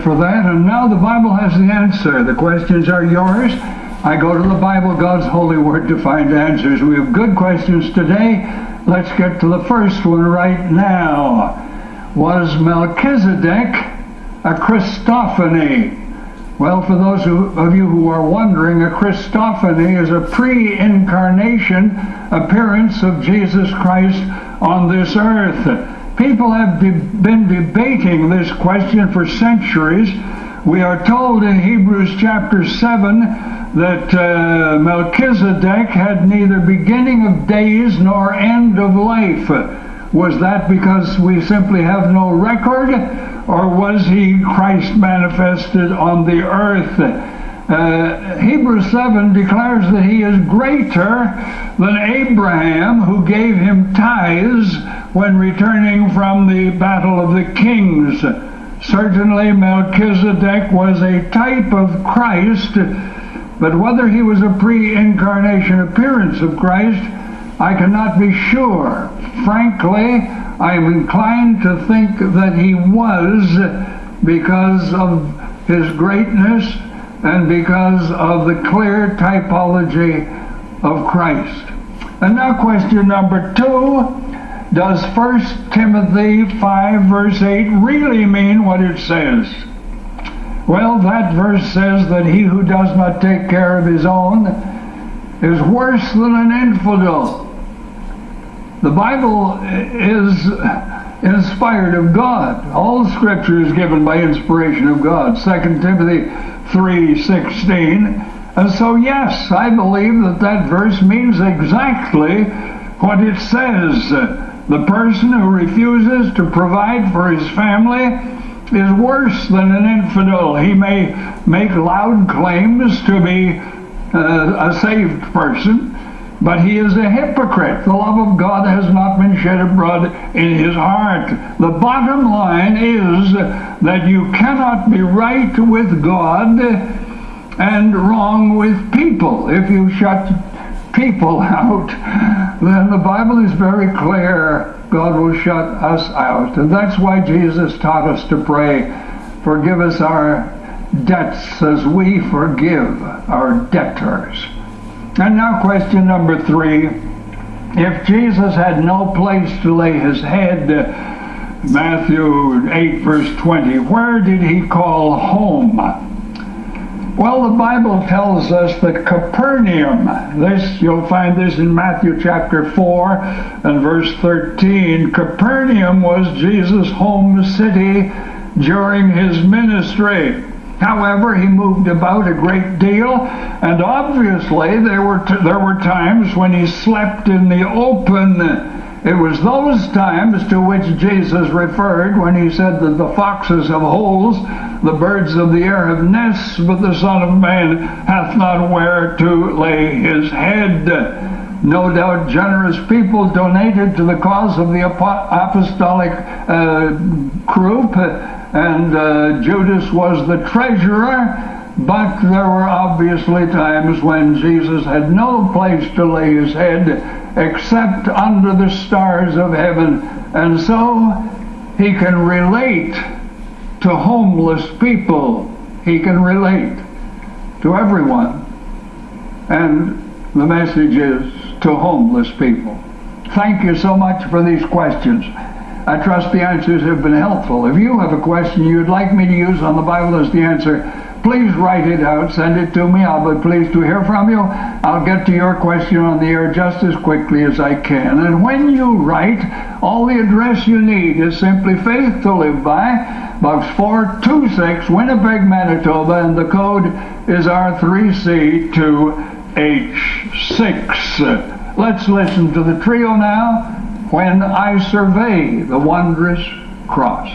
for that. And now the Bible has the answer. The questions are yours. I go to the Bible, God's holy word, to find answers. We have good questions today. Let's get to the first one right now. Was Melchizedek a Christophany? Well, for those of you who are wondering, a Christophany is a pre-incarnation appearance of Jesus Christ on this earth. People have been debating this question for centuries. We are told in Hebrews chapter 7 that Melchizedek had neither beginning of days nor end of life. Was that because we simply have no record, or was he Christ manifested on the earth? Hebrews 7 declares that he is greater than Abraham, who gave him tithes when returning from the battle of the kings. Certainly Melchizedek was a type of Christ, but whether he was a pre-incarnation appearance of Christ, I cannot be sure. Frankly, I am inclined to think that he was, because of his greatness and because of the clear typology of Christ. And now question number 2. Does 1 Timothy 5 verse 8 really mean what it says? Well, that verse says that he who does not take care of his own is worse than an infidel. The Bible is inspired of God. All Scripture is given by inspiration of God. 2 Timothy 3:16. And so, yes, I believe that verse means exactly what it says. The person who refuses to provide for his family is worse than an infidel. He may make loud claims to be a saved person, but he is a hypocrite. The love of God has not been shed abroad in his heart. The bottom line is that you cannot be right with God and wrong with people. If you shut people out, then the Bible is very clear. God will shut us out. And that's why Jesus taught us to pray, forgive us our debts as we forgive our debtors. And now question number 3. If Jesus had no place to lay his head, Matthew 8 verse 20, where did he call home? Well, the Bible tells us that Capernaum, you'll find this in Matthew chapter 4 and verse 13, Capernaum was Jesus' home city during his ministry. However, he moved about a great deal, and obviously there were times when he slept in the open. It was those times to which Jesus referred when he said that the foxes have holes, the birds of the air have nests, but the Son of Man hath not where to lay his head. No doubt generous people donated to the cause of the apostolic group, and Judas was the treasurer, but there were obviously times when Jesus had no place to lay his head except under the stars of heaven, and so he can relate to homeless people. He can relate to everyone, and the message is to homeless people. Thank you so much for these questions. I trust the answers have been helpful. If you have a question you'd like me to use on the Bible as the answer, please write it out, send it to me. I'll be pleased to hear from you. I'll get to your question on the air just as quickly as I can. And when you write, all the address you need is simply Faith to Live By, Box 426, Winnipeg, Manitoba, and the code is R3C2H6. Let's listen to the trio now, When I Survey the Wondrous Cross.